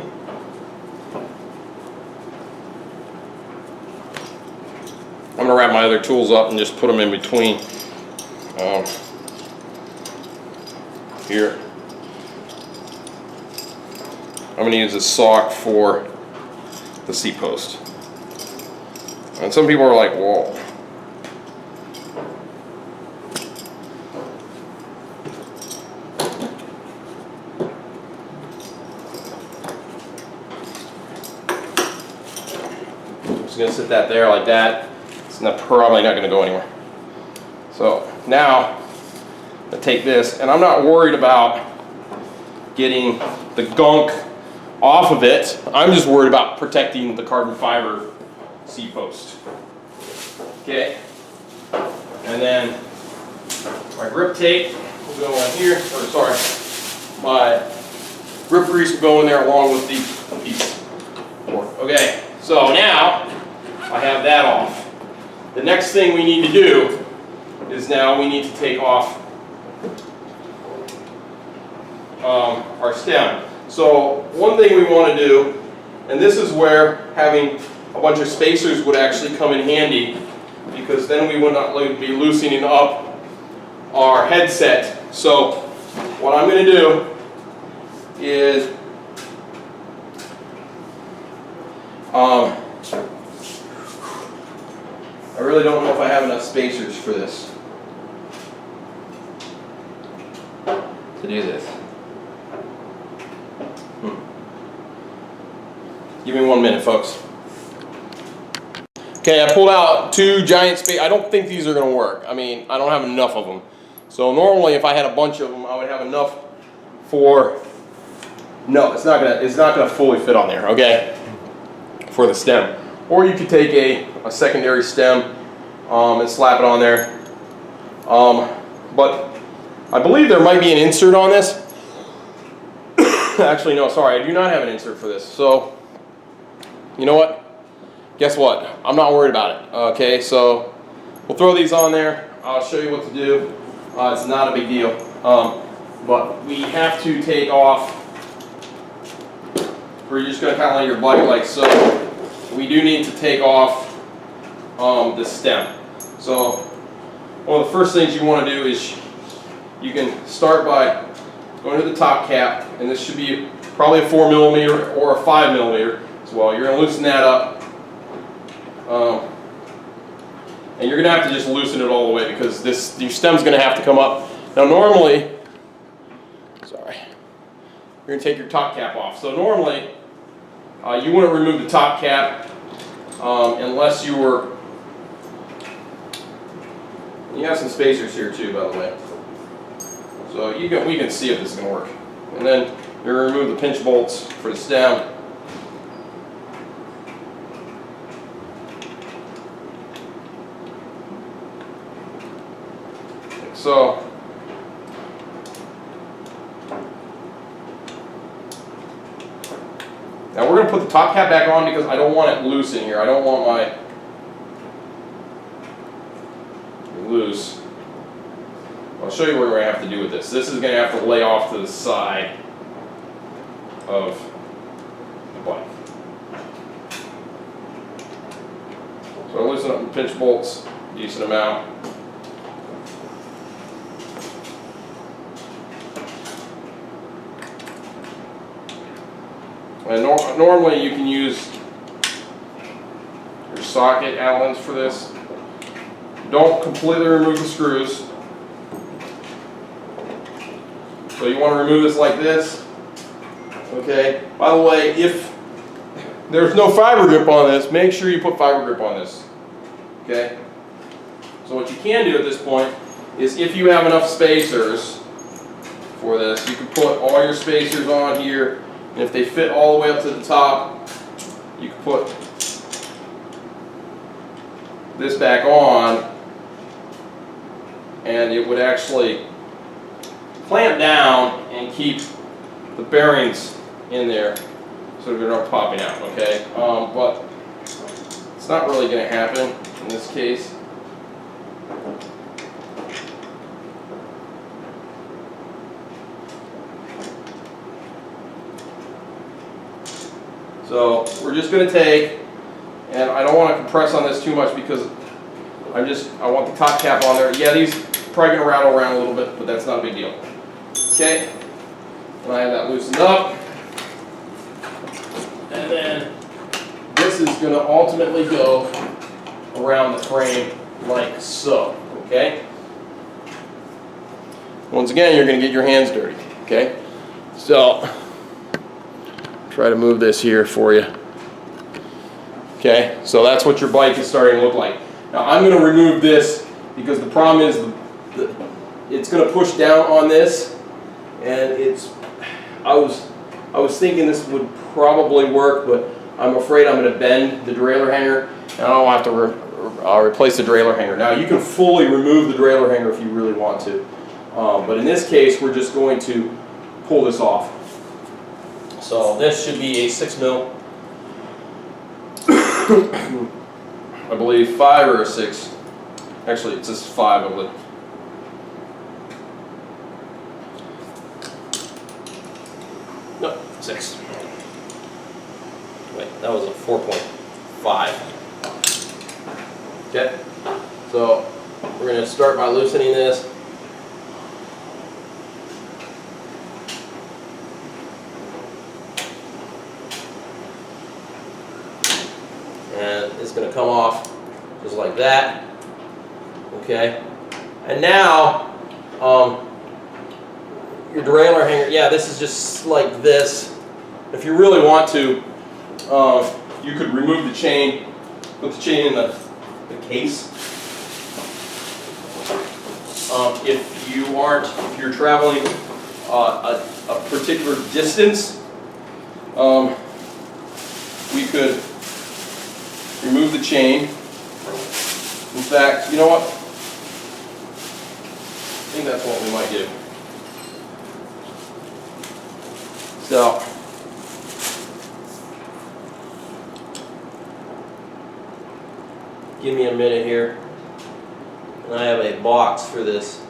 going to wrap my other tools up and just put them in between here. I'm going to use this sock for the seat post. And some people are like, whoa. Just going to sit that there like that. It's probably not going to go anywhere. So now I take this, and I'm not worried about getting the gunk off of it. I'm just worried about protecting the carbon fiber seat post. Okay, and then my grip tape will go in here. Or sorry, my grip grease will go in there along with the piece. Okay, so now I have that off. The next thing we need to do is now we need to take off our stem. So one thing we want to do, and this is where having a bunch of spacers would actually come in handy, because then we would not be loosening up our headset. So what I'm going to do is I really don't know if I have enough spacers for this to do this. Give me 1 minute, folks. Okay, I pulled out 2 giant spacers. I don't think these are going to work. I mean, I don't have enough of them. So normally, if I had a bunch of them, I would have enough for. No, it's not gonna fully fit on there. Okay, for the stem. Or you could take a secondary stem and slap it on there. But I believe there might be an insert on this. Actually, no, sorry, I do not have an insert for this. So, you know what? Guess what? I'm not worried about it. Okay, so we'll throw these on there. I'll show you what to do. It's not a big deal. But we have to take off. We're just going to kind of lay your bike like so. We do need to take off the stem. So one of the first things you want to do is you can start by going to the top cap, and this should be probably a 4mm or a 5mm as well. You're going to loosen that up. And you're going to have to just loosen it all the way because your stem's going to have to come up. Now normally, sorry, you're going to take your top cap off. So normally, you wouldn't remove the top cap unless you were, you have some spacers here too, by the way. So we can see if this is going to work. And then you're going to remove the pinch bolts for the stem. So, now we're going to put the top cap back on because I don't want it loose in here. I don't want my loose. I'll show you what we're going to have to do with this. This is going to have to lay off to the side of the bike. So I loosen up the pinch bolts a decent amount. And normally you can use your socket Allens for this. Don't completely remove the screws. So you want to remove this like this. Okay. By the way, if there's no fiber grip on this, make sure you put fiber grip on this. Okay. So what you can do at this point is, if you have enough spacers for this, you can put all your spacers on here. And if they fit all the way up to the top, you can put this back on, and it would actually clamp down and keep the bearings in there so they're not popping out, okay? But it's not really going to happen in this case. So we're just going to take, and I don't want to compress on this too much because I want the top cap on there. Yeah, these are probably going to rattle around a little bit, but that's not a big deal. Okay, and I have that loosened up. And then this is going to ultimately go around the frame like so, okay? Once again, you're going to get your hands dirty, okay? So, try to move this here for you. Okay, so that's what your bike is starting to look like. Now I'm going to remove this because the problem is it's going to push down on this, and I was thinking this would probably work, but I'm afraid I'm going to bend the derailleur hanger, and I don't have to replace the derailleur hanger. Now you can fully remove the derailleur hanger if you really want to, but in this case we're just going to pull this off. So this should be a 6mm, I believe 5 or a 6. Actually, it's just 5, I believe. No, 6. Wait, that was a 4.5. Okay, so we're going to start by loosening this. And it's going to come off just like that. Okay, and now your derailleur hanger, yeah, this is just like this. If you really want to, you could remove the chain, put the chain in the case. If you're traveling a particular distance, we could remove the chain. In fact, you know what? I think that's what we might do. So, give me a minute here. And I have a box for this.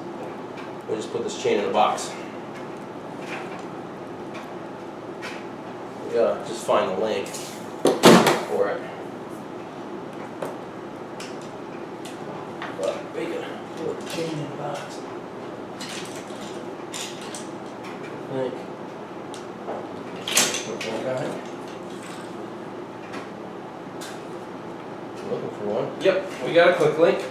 We'll just put this chain in the box. We gotta just find the link for it. But we can put the chain in the box. link. Looking for one. Yep, we got a quick link.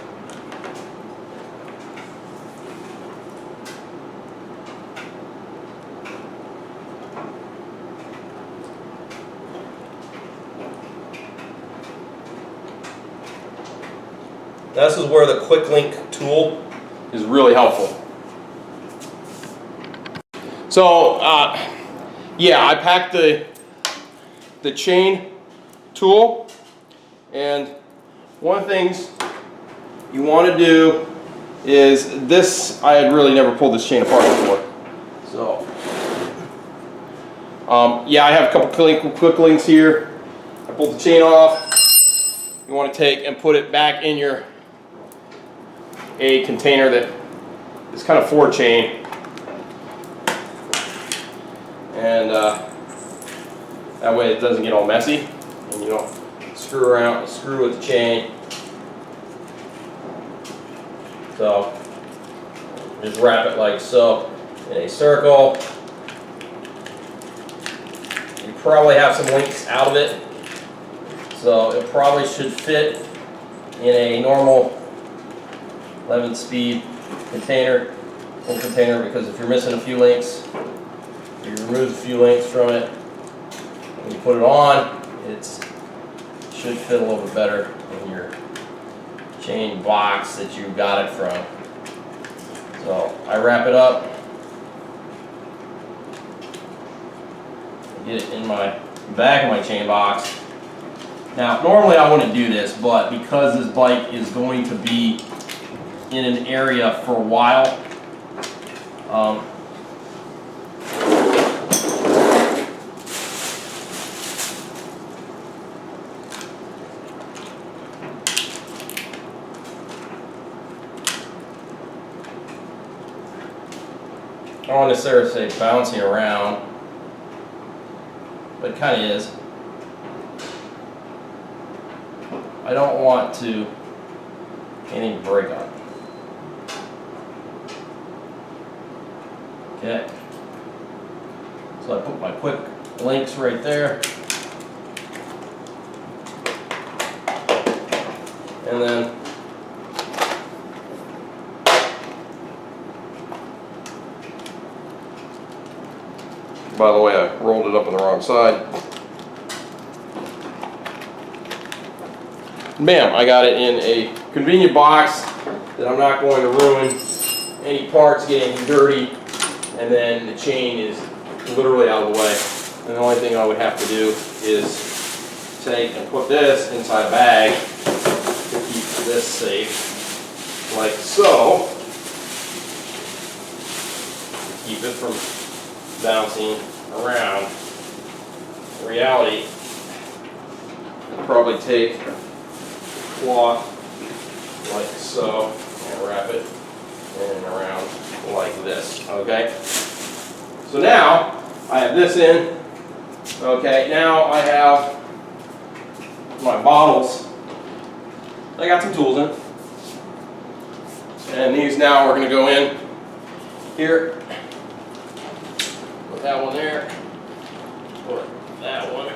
This is where the quick link tool is really helpful. So, yeah, I packed the chain tool, and one of the things you want to do is this. I had really never pulled this chain apart before, so yeah, I have a couple quick links here. I pulled the chain off. You want to take and put it back in your container that is kind of 4 chain, and that way it doesn't get all messy and you don't screw with the chain. So just wrap it like so in a circle. You probably have some links out of it, so it probably should fit in a normal 11-speed container, because if you're missing a few links, you remove a few links from it, when you put it on, it should fit a little bit better in your chain box that you got it from. So I wrap it up, get it in my back of my chain box. Now normally I wouldn't do this, but because this bike is going to be in an area for a while, I don't necessarily say bouncing around, but it kind of is. I don't want to any break on it. Okay. So I put my quick links right there. And then by the way, I rolled it up on the wrong side. Bam, I got it in a convenient box that I'm not going to ruin any parts getting dirty, and then the chain is literally out of the way. And the only thing I would have to do is take and put this inside a bag to keep this safe, like so. Keep it from bouncing around. In reality, I'll probably take cloth like so and wrap it in and around like this. Okay, so now I have this in. Okay, now I have my bottles. I got some tools in, and these now are going to go in here. Put that one there, put that one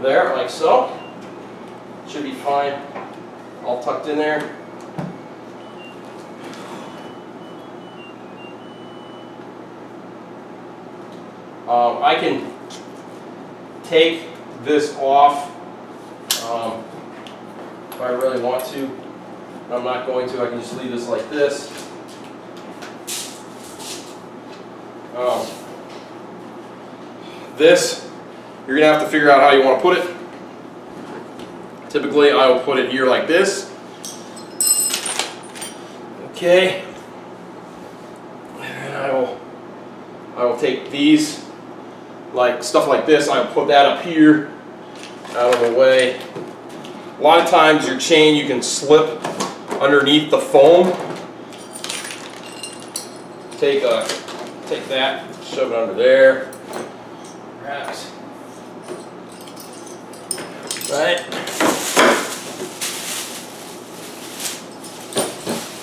there like so. Should be fine, all tucked in there. I can take this off if I really want to. I'm not going to. I can just leave this like this. This, you're going to have to figure out how you want to put it. Typically, I will put it here like this. Okay. And I will take these, like stuff like this, I will put that up here, out of the way. A lot of times your chain you can slip underneath the foam. Take that, shove it under there. Perhaps. Right.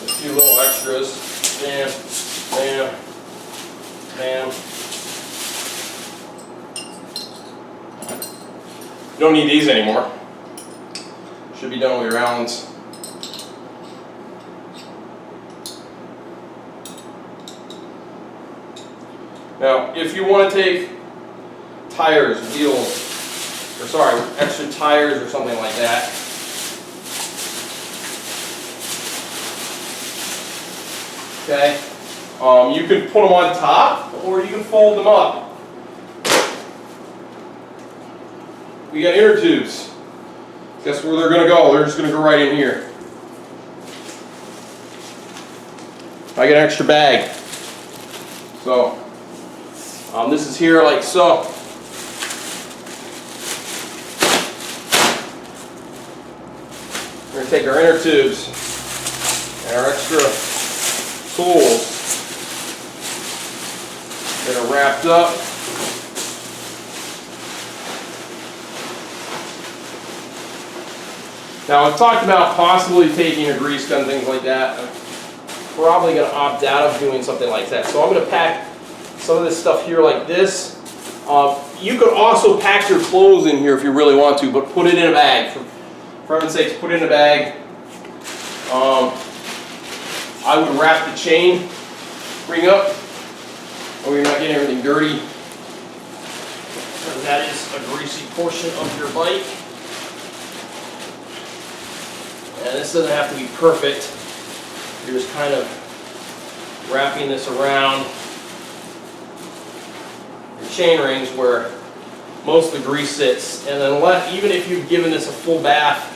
A few little extras. Bam, bam, bam. don't need these anymore. Should be done with your Allens. Now, if you want to take tires, wheels, or sorry, extra tires or something like that, okay, you can put them on top or you can fold them up. We got inner tubes. Guess where they're going to go? They're just going to go right in here. I get an extra bag. So, this is here like so. We're going to take our inner tubes and our extra tools that are wrapped up. Now, I've talked about possibly taking a grease gun, things like that. I'm probably going to opt out of doing something like that. So I'm going to pack some of this stuff here like this. You could also pack your clothes in here if you really want to, but put it in a bag. For heaven's sakes, put it in a bag. I would wrap the chain ring up, or you're not getting everything dirty. And that is a greasy portion of your bike. And this doesn't have to be perfect. You're just kind of wrapping this around your chain rings where most of the grease sits. And then even if you've given this a full bath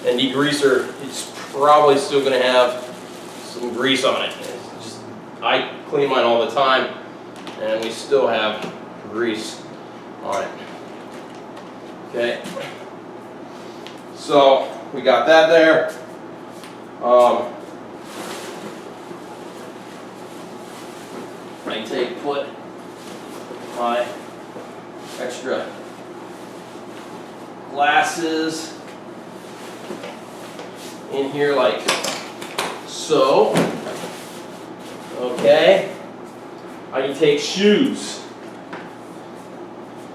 and degreaser, it's probably still going to have some grease on it. I clean mine all the time and we still have grease on it. Okay, so we got that there. I put my extra glasses in here like so. Okay, I can take shoes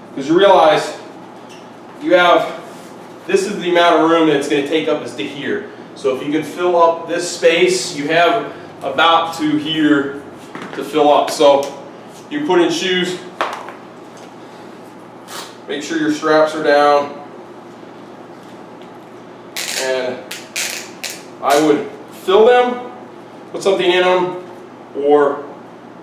because you realize you have, this is the amount of room that it's going to take up is to here. So if you can fill up this space, you have about to here to fill up. So you put in shoes, make sure your straps are down, and I would fill them, put something in them, or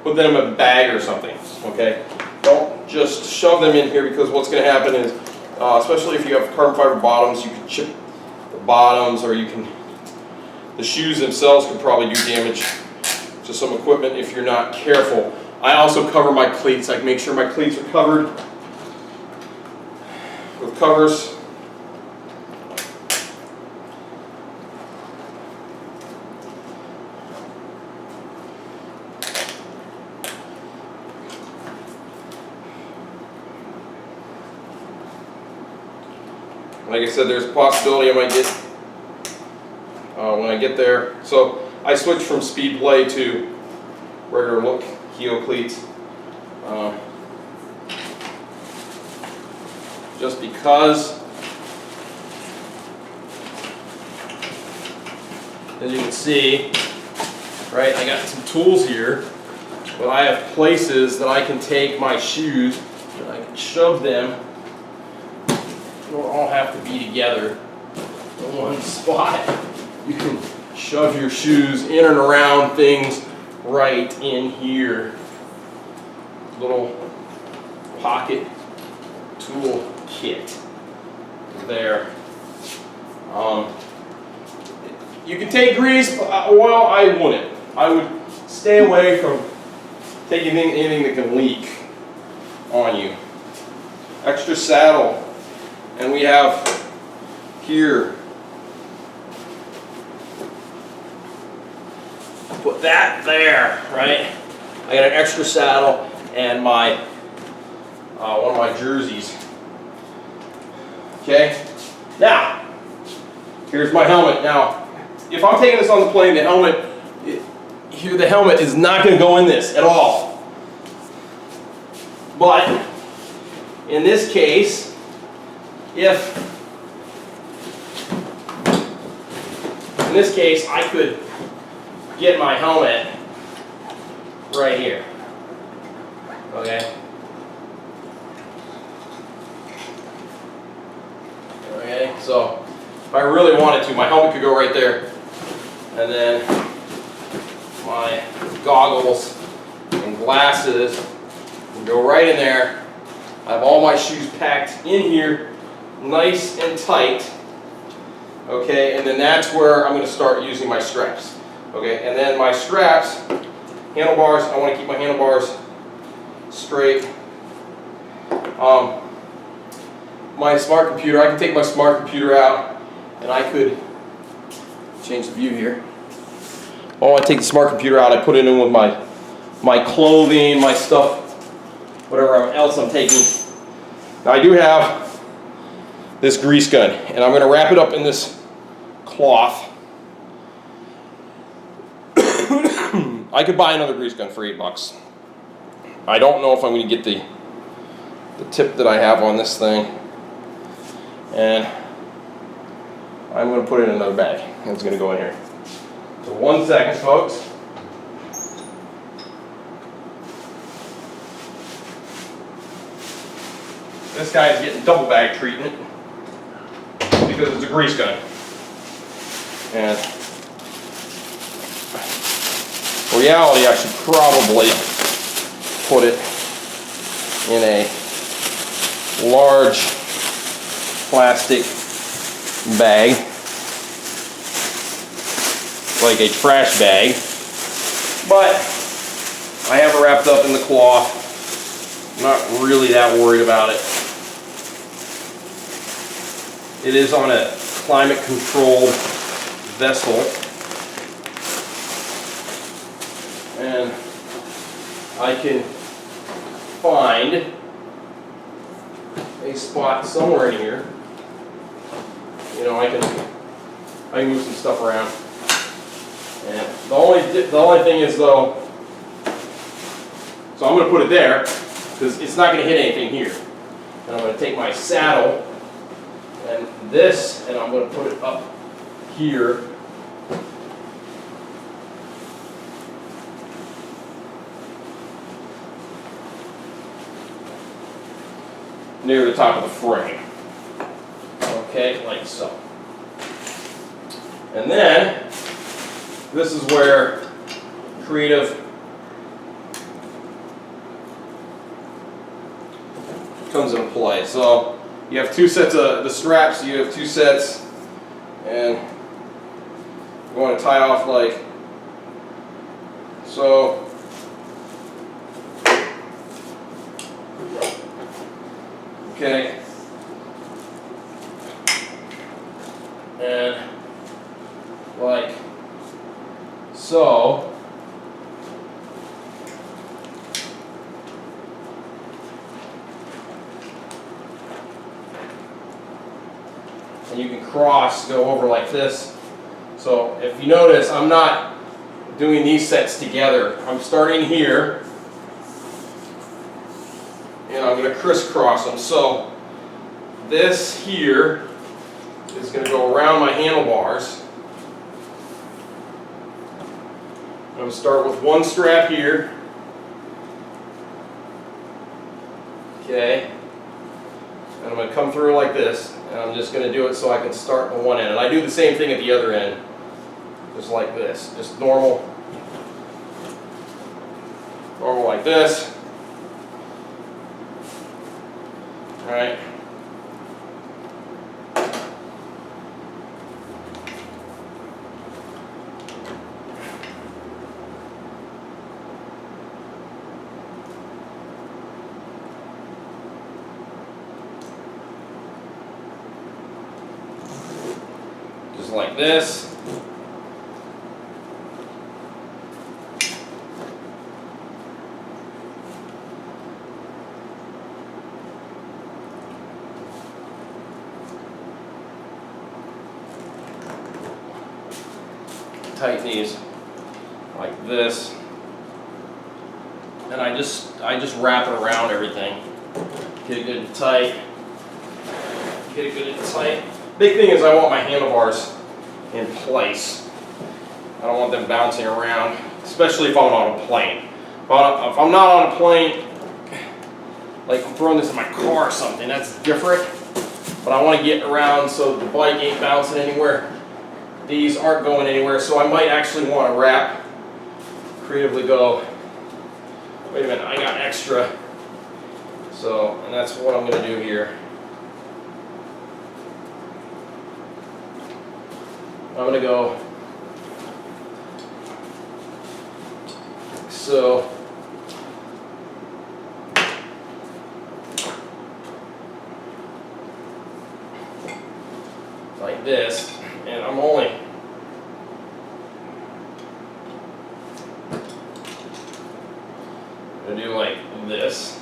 put them in a bag or something, okay? Don't just shove them in here because what's going to happen is especially if you have carbon fiber bottoms, you can chip the bottoms, or the shoes themselves could probably do damage to some equipment if you're not careful. I also cover my cleats. I make sure my cleats are covered with covers. Like I said, there's a possibility I might get when I get there. So I switched from speed play to regular look heel cleats, just because, as you can see, right, I got some tools here, but I have places that I can take my shoes and I can shove them. They don't all have to be together in one spot. You can shove your shoes in and around things right in here. Little pocket tool kit there. You can take grease, but oil I wouldn't. I would stay away from taking anything that can leak on you. Extra saddle. And we have here, put that there, right? I got an extra saddle and my one of my jerseys. Okay, now here's my helmet. Now, if I'm taking this on the plane, the helmet is not going to go in this at all. But in this case, I could get my helmet right here. Okay. Okay, so if I really wanted to, my helmet could go right there, and then my goggles and glasses can go right in there. I have all my shoes packed in here, nice and tight. Okay, and then that's where I'm going to start using my straps. Okay, and then my straps, handlebars, I want to keep my handlebars straight. My smart computer, I can take my smart computer out and I could change the view here. Oh, I take the smart computer out, I put it in with my clothing, my stuff, whatever else I'm taking. Now I do have this grease gun, and I'm going to wrap it up in this cloth. I could buy another grease gun for $8. I don't know if I'm going to get the tip that I have on this thing. And I'm going to put it in another bag. It's going to go in here. So 1 second, folks. This guy is getting double bag treatment because it's a grease gun. And in reality, I should probably put it in a large plastic bag, like a trash bag, but I have it wrapped up in the cloth. I'm not really that worried about it. It is on a climate controlled vessel, and I can find a spot somewhere in here. You know, I can move some stuff around. And the only thing is though, so I'm going to put it there because it's not going to hit anything here. And I'm going to take my saddle and this, and I'm going to put it up here. Near the top of the frame. Okay, like so. And then, this is where creative comes into play. So, you have two sets of the straps, you have two sets, and you want to tie off like so. Okay. And like so. And you can cross, go over like this. So if you notice, I'm not doing these sets together. I'm starting here, and I'm going to crisscross them. So this here is going to go around my handlebars. I'm going to start with one strap here. Okay. And I'm going to come through like this. And I'm just going to do it so I can start on one end. And I do the same thing at the other end. Just like this. Just normal. Normal like this. Alright. Just like this. Tighten these like this. and I just wrap it around everything. Get it good and tight. Get it good and tight. Big thing is I want my handlebars in place. I don't want them bouncing around, especially if I'm on a plane. But if I'm not on a plane, like I'm throwing this in my car or something, that's different. But I want to get around so the bike ain't bouncing anywhere. These aren't going anywhere, so I might actually want to wrap, creatively go, wait a minute, I got extra. So, and that's what I'm going to do here. I'm going to go, so, like this, and I'm only going to do like this.